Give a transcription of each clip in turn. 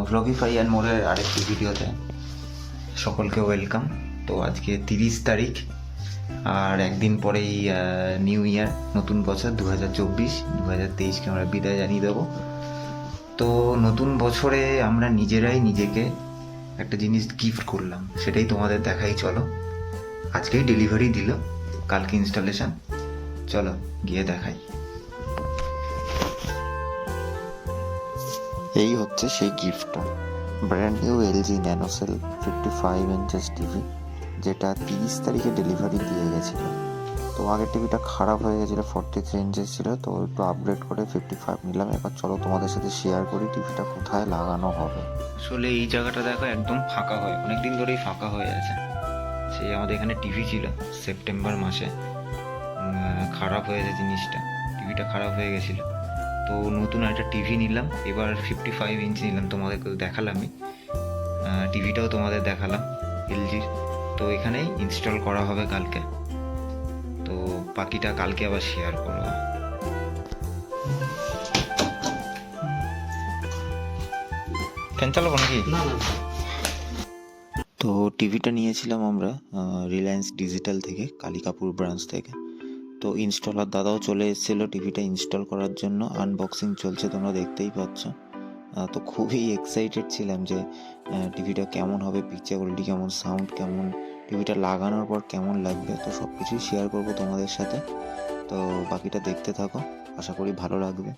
ভ্লগিফাই and মোরের আরেকটি ভিডিওতে সকলকে ওয়েলকাম। তো আজকে 30 তারিখ, আর একদিন পরেই নিউ ইয়ার, নতুন বছর 2024-2023কে আমরা বিদায় জানিয়ে দেবো। তো নতুন বছরে আমরা নিজেরাই নিজেকে একটা জিনিস গিফট করলাম, সেটাই তোমাদের দেখাই। চলো, আজকেই ডেলিভারি দিল, কালকে ইনস্টলেশন। চলো গিয়ে দেখাই। এই হচ্ছে সেই গিফটটা, brand new LG NanoCell 55 inches TV, যেটা 30 তারিখে ডেলিভারি দিয়ে গেছিলো। তো আগের টিভিটা খারাপ হয়ে গেছিলো, 43 ইঞ্চেস ছিল, তো একটু আপগ্রেড করে 55 নিলাম। এবার চলো তোমাদের সাথে শেয়ার করি টিভিটা কোথায় লাগানো হবে। আসলে এই জায়গাটা দেখো একদম ফাঁকা হয়, অনেকদিন ধরেই ফাঁকা হয়ে আছে। সেই আমাদের এখানে টিভি ছিল সেপ্টেম্বর মাসে, খারাপ হয়েছে জিনিসটা, টিভিটা খারাপ হয়ে গেছিলো। তো নতুন একটা টিভি নিলাম, এবার 55 ইঞ্চি নিলাম, তোমাদেরকে দেখালামই, টিভিটাও তোমাদের দেখালাম এলজির। তো এখানেই ইনস্টল করা হবে কালকে, তো বাকিটা কালকে আবার শেয়ার করবো। ফ্যান চালাবো নাকি? তো টিভিটা নিয়েছিলাম আমরা রিলায়েন্স ডিজিটাল থেকে, কালিকাপুর ব্রাঞ্চ থেকে। তো ইনস্টলার দাদাও চলে এসেছিলো টিভিটা ইনস্টল করার জন্য, আনবক্সিং চলছে, তোমরা দেখতেই পাচ্ছ। তো খুবই এক্সাইটেড ছিলাম যে টিভিটা কেমন হবে, পিকচার কোয়ালিটি কেমন, সাউন্ড কেমন, টিভিটা লাগানোর পর কেমন লাগবে। তো সব কিছুই শেয়ার করবো তোমাদের সাথে, তো বাকিটা দেখতে থাকো, আশা করি ভালো লাগবে।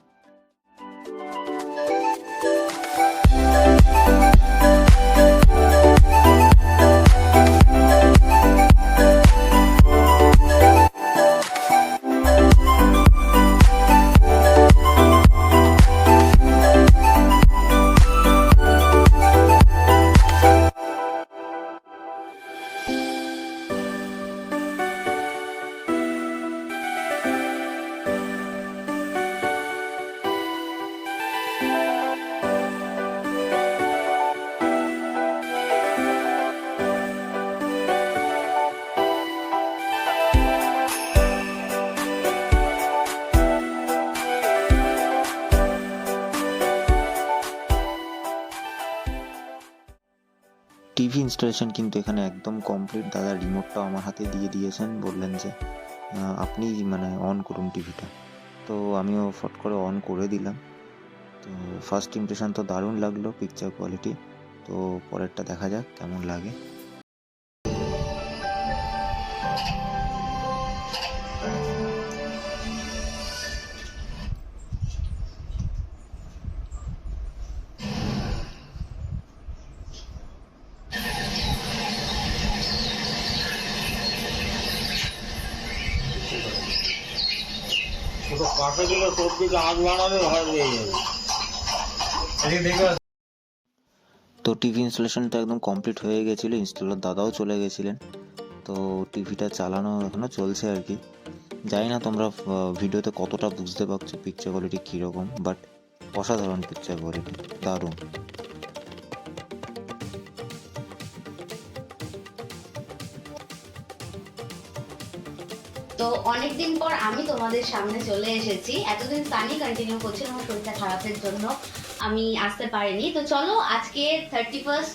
টিভি ইনস্টলেশন কিন্তু এখানে একদম কমপ্লিট। দাদা রিমোটটাও আমার হাতে দিয়ে দিয়েছেন, বললেন যে আপনি অন করুন টিভিটা। তো আমিও ফট করে অন করে দিলাম। তো ফার্স্ট ইমপ্রেশন তো দারুণ লাগলো, পিকচার কোয়ালিটি। তো পরেরটা দেখা যাক কেমন লাগে। তো টিভি ইনস্টলেশনটা একদম কমপ্লিট হয়ে গেছিলো, ইনস্টলার দাদাও চলে গেছিলেন। তো টিভিটা চালানো এখনও চলছে আর কি। জানি না তোমরা ভিডিওতে কতটা বুঝতে পারছো পিকচার কোয়ালিটি কীরকম, বাট অসাধারণ পিকচার কোয়ালিটি, দারুণ। তো অনেকদিন পর আমি তোমাদের সামনে চলে এসেছি। এতদিন সানি কন্টিনিউ করছিল, আমার শরীরটা খারাপের জন্য আমি আসতে পারিনি। তো চলো, আজকে 31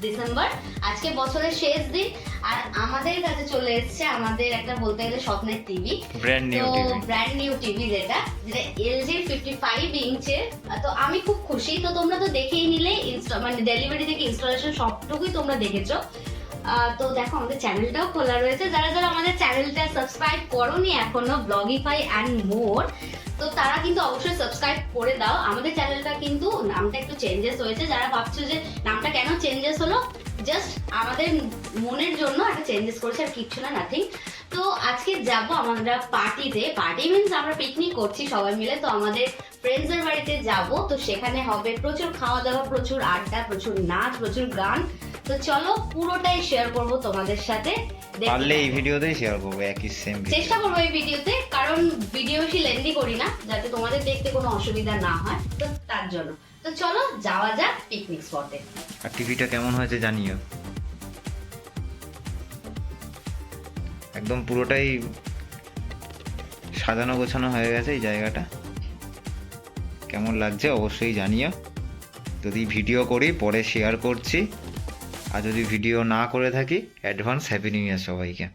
ডিসেম্বর, আজকে বছরের শেষ দিন, আর আমাদের কাছে চলে এসেছে আমাদের একটা বলতে গেলে স্বপ্নের টিভি, ব্র্যান্ড নিউ টিভি, যেটা এলজি 55 ইঞ্চের। তো আমি খুব খুশি। তো তোমরা তো দেখেই নিলে, ডেলিভারি থেকে ইনস্টলেশন সবটুকুই তোমরা দেখেছো। তো দেখো, আমাদের চ্যানেলটাও খোলা রয়েছে। যারা যারা আমাদের চ্যানেলটা সাবস্ক্রাইব করোনি এখনো, ব্লগিফাই অ্যান্ড মোর, তো তারা কিন্তু অবশ্যই সাবস্ক্রাইব করে দাও। আমাদের চ্যানেলটা কিন্তু নামটা একটু চেঞ্জেস হয়েছে। যারা ভাবছো যে নামটা কেন চেঞ্জেস হলো, জাস্ট আমাদের মনের জন্য একটা চেঞ্জেস করেছে, আর কিচ্ছু না, নাথিং। তো আজকে যাবো আমরা পার্টিতে। পার্টি মিনস আমরা পিকনিক করছি সবাই মিলে। তো আমাদের ফ্রেন্ডসদের বাড়িতে যাব। তো সেখানে হবে প্রচুর খাওয়া দাওয়া, প্রচুর আড্ডা, প্রচুর নাচ, প্রচুর গান। তো চলো পুরোটাই শেয়ার করব তোমাদের সাথে। পারলে এই ভিডিওতেই শেয়ার করবো, একই সেম চেষ্টা করবো এই ভিডিওতে, কারণ ভিডিও বেশি লেন্দি করি না, যাতে তোমাদের দেখতে কোনো অসুবিধা না হয়, তো তার জন্য। তো চলো যাওয়া যাক পিকনিক স্পটে। আর টিভিটা কেমন হয়েছে জানিও। একদম পুরোটাই সাজানো গোছানো হয়ে গেছে এই জায়গাটা। কেমন লাগছে অবশ্যই জানিও। যদি ভিডিও করি পরে শেয়ার করছি, আর যদি ভিডিও না করে থাকি অ্যাডভান্স হ্যাপি নিউ ইয়ার সবাইকে।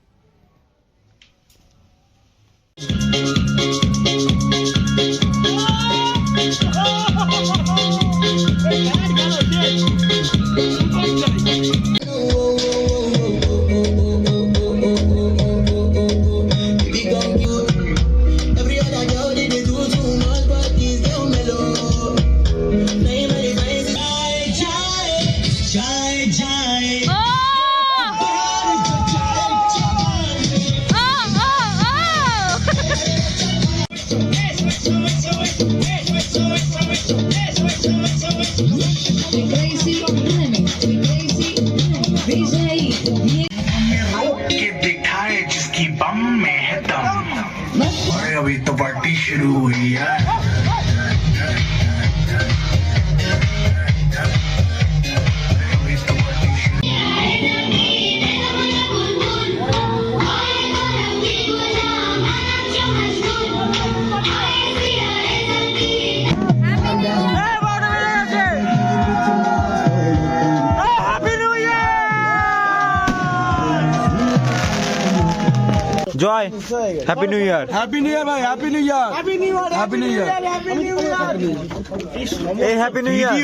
के दिखाए जिसकी बम में है दम। अरे अभी तो पार्टी शुरू हुई है। अभी तो पार्टी शुरू জয় happy new year. Happy new year ভাই, happy new year, happy new year, happy new year, এই হ্যাপি নিউ ইয়ার।